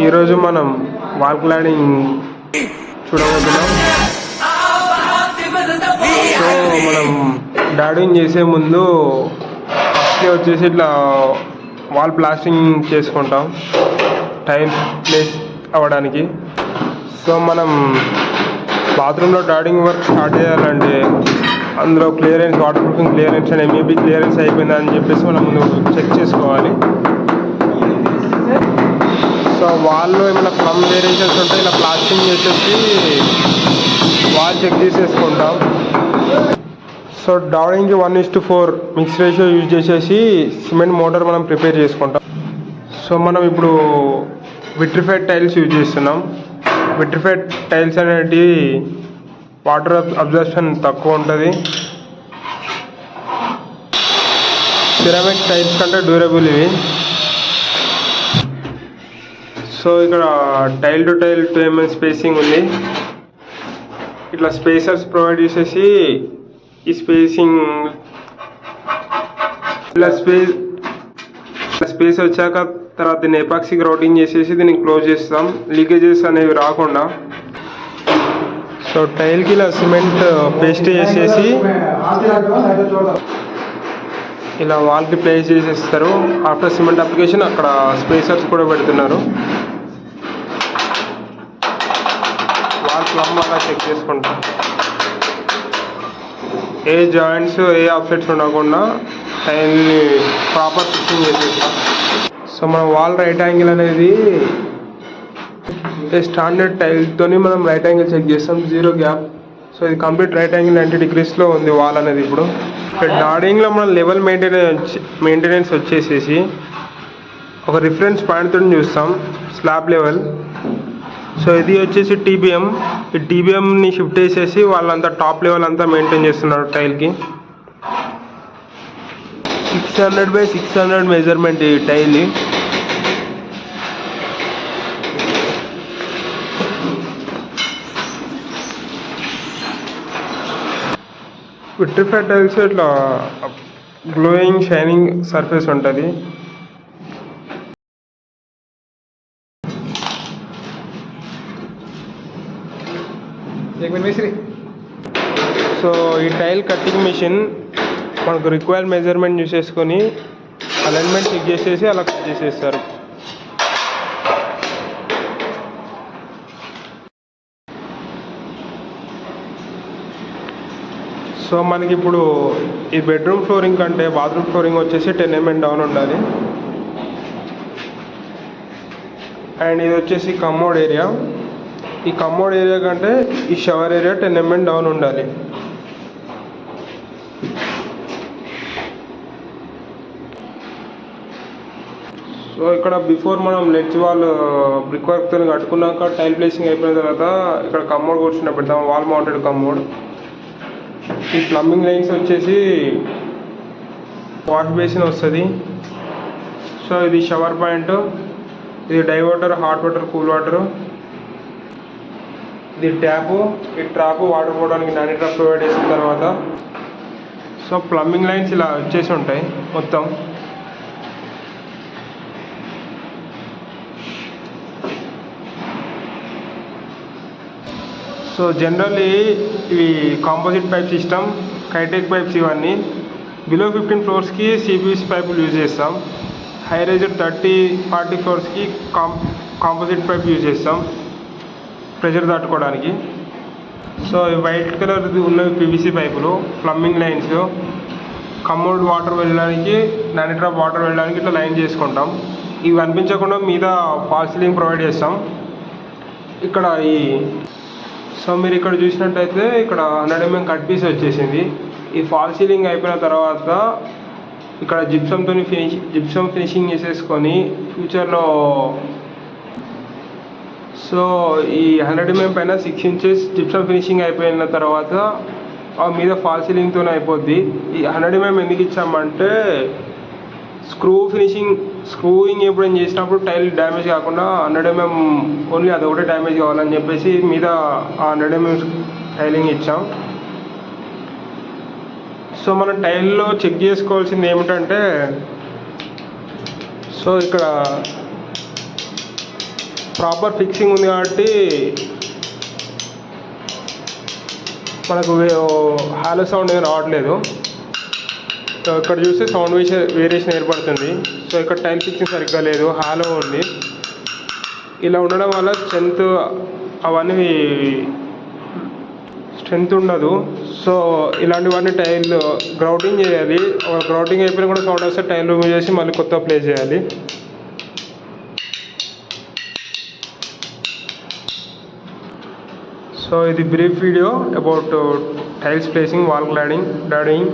ఈరోజు మనం wall cladding చూడబోతున్నాం. సో మనం డాడింగ్ చేసే ముందు ఫస్ట్ వచ్చేసి ఇట్లా వాల్ ప్లాస్టింగ్ చేసుకుంటాం టైం ప్లేస్ అవ్వడానికి. సో మనం బాత్రూంలో డాడింగ్ వర్క్ స్టార్ట్ చేయాలంటే అందులో clearance, water proofing clearance and MEP clearance అయిపోయిందని చెప్పేసి మనం ముందు చెక్ చేసుకోవాలి. సో వాల్లో ఏమైనా ప్లమ్ వేరియేషన్స్ ఉంటే ఇలా ప్లాస్టింగ్ చేసేసి వాల్ చెక్ చేసేసుకుంటాం. సో డాడింగ్కి 1:4 మిక్స్ రేషియో యూజ్ చేసేసి సిమెంట్ మోటార్ మనం ప్రిపేర్ చేసుకుంటాం. సో మనం ఇప్పుడు విట్రిఫైడ్ టైల్స్ యూజ్ చేస్తున్నాం. విట్రిఫైడ్ టైల్స్ అనేటివి వాటర్ అబ్జర్ప్షన్ తక్కువ ఉంటుంది. సిరామిక్ టైల్స్ కంటే డ్యూరబుల్ ఇవి. సో ఇక్కడ tile to tile 2 mm spacing ఉంది. ఇట్లా స్పేసర్స్ ప్రొవైడ్ చేసేసి ఈ స్పేసింగ్ ఇలా స్పేస్ వచ్చాక తర్వాత దీన్ని ఎపాక్సీ గ్రౌటింగ్ చేసేసి దీన్ని క్లోజ్ చేస్తాం, లీకేజెస్ అనేవి రాకుండా. సో టైల్కి ఇలా సిమెంట్ పేస్ట్ చేసేసి ఇలా వాల్కి ప్లేస్ చేసేస్తారు. ఆఫ్టర్ సిమెంట్ అప్లికేషన్ అక్కడ స్పేసర్స్ కూడా పెడుతున్నారు. వాల్ ప్లమ్ అలా చెక్ చేసుకుంటాం. ఏ జాయింట్స్, ఏ ఆఫ్సెట్స్ ఉండకుండా టైల్ని ప్రాపర్ ఫిక్సింగ్ చేసేస్తాం. సో మన వాల్ రైట్ యాంగిల్ అనేది స్టాండర్డ్ టైల్తో మనం రైట్ యాంగిల్ చెక్ చేస్తాం, 0 గ్యాప్. సో ఇది కంప్లీట్ రైట్ యాంగిల్ 90 degreesలో ఉంది వాల్ అనేది. ఇప్పుడు డాడింగ్లో మన లెవెల్ మెయింటెనెన్స్ వచ్చేసేసి ఒక రిఫరెన్స్ పాయింట్తో చూస్తాం, స్లాబ్ లెవెల్. సో ఇది వచ్చేసి టీబీఎం. ఈ టీబీఎంని షిఫ్ట్ చేసేసి వాళ్ళంతా టాప్ లెవెల్ అంతా మెయింటైన్ చేస్తున్నారు టైల్కి. 600x600 మెజర్మెంట్ ఈ టైల్. విట్రిఫైడ్ టైల్స్ ఇట్లా గ్లోయింగ్ షైనింగ్ సర్ఫేస్ ఉంటుంది. సో ఈ టైల్ కటింగ్ మిషన్ మనకు రిక్వైర్డ్ మెజర్మెంట్ చూసేసుకొని అలైన్మెంట్ చెక్ చేసేసి అలా కట్ చేసేస్తారు. సో మనకి ఇప్పుడు ఈ బెడ్రూమ్ ఫ్లోరింగ్ కంటే బాత్రూమ్ ఫ్లోరింగ్ వచ్చేసి 10 mm డౌన్ ఉండాలి. అండ్ ఇది వచ్చేసి కమోడ్ ఏరియా. ఈ కమోడ్ ఏరియా కంటే ఈ షవర్ ఏరియా 10 mm డౌన్ ఉండాలి. సో ఇక్కడ బిఫోర్ మనం లెడ్జ్ వాల్ బ్రిక్ వర్క్తో కట్టుకున్నాక టైల్ ప్లేసింగ్ అయిపోయిన తర్వాత ఇక్కడ కమోడ్ కూర్చున్న పెడతాం, వాల్ మౌంటెడ్ కమోడ్. ఈ ప్లంబింగ్ లైన్స్ వచ్చేసి వాష్ బేసిన్ వస్తుంది. సో ఇది షవర్ పాయింట్, ఇది diverter, hot water, cool water. ఇది ట్యాపు, ఈ ట్రాప్ వాటర్ పోవడానికి నాని ట్రాప్ ప్రొవైడ్ చేసిన తర్వాత. సో ప్లంబింగ్ లైన్స్ ఇలా వచ్చేసి ఉంటాయి మొత్తం. సో జనరల్లీ ఇవి composite pipe system, Kitec pipes ఇవన్నీ. బిలో 15 floors-కి సిపివిసి పైపులు యూజ్ చేస్తాం. హై రైజ్ 30-40 floors-కి కాంపోజిట్ పైప్ యూజ్ చేస్తాం ప్రెషర్ తట్టుకోవడానికి. సో వైట్ కలర్ ఉన్నవి పివిసి పైపులు, ప్లంబింగ్ లైన్స్. కమోడ్ వాటర్ వెళ్ళడానికి, నాని ట్రాప్ వాటర్ వెళ్ళడానికి ఇట్లా లైన్ చేసుకుంటాం. ఇవి అనిపించకుండా మీద ఫాల్ సీలింగ్ ప్రొవైడ్ చేస్తాం ఇక్కడ. సో మీరు ఇక్కడ చూసినట్టయితే ఇక్కడ 100 mm కట్ పీస్ వచ్చేసింది. ఈ ఫాల్ సీలింగ్ అయిపోయిన తర్వాత ఇక్కడ జిప్సమ్ ఫినిషింగ్ చేసేసుకొని ఫ్యూచర్లో సో ఈ 100 mm పైన 6 inches జిప్సమ్ ఫినిషింగ్ అయిపోయిన తర్వాత ఆ మీద ఫాల్ సీలింగ్తోనే అయిపోద్ది. ఈ 100 mm ఎందుకు ఇచ్చామంటే స్క్రూయింగ్ ఎప్పుడైనా చేసినప్పుడు టైల్ డ్యామేజ్ కాకుండా 100 mm ఓన్లీ అదొకటే డ్యామేజ్ కావాలని చెప్పేసి మీద ఆ 100 mm టైలింగ్ ఇచ్చాం. సో మనం టైల్లో చెక్ చేసుకోవాల్సింది ఏమిటంటే, సో ఇక్కడ ప్రాపర్ ఫిక్సింగ్ ఉంది కాబట్టి మనకు హాలో సౌండ్ ఏమి రావట్లేదు. సో ఇక్కడ చూస్తే సౌండ్ వేరియేషన్ ఏర్పడుతుంది. సో ఇక్కడ టైల్ ఫిక్సింగ్ సరిగ్గా లేదు, హాలో ఉంది. ఇలా ఉండడం వల్ల అవన్నీ స్ట్రెంత్ ఉండదు. సో ఇలాంటివన్నీ టైల్ గ్రౌటింగ్ చేయాలి. గ్రౌటింగ్ అయిపోయినా కూడా సౌండ్ వస్తే టైల్ రిమూవ్ చేసి మళ్ళీ కొత్త ప్లేస్ చేయాలి. సో ఇది brief video about tiles placing, wall cladding.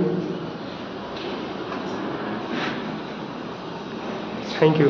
Thank you.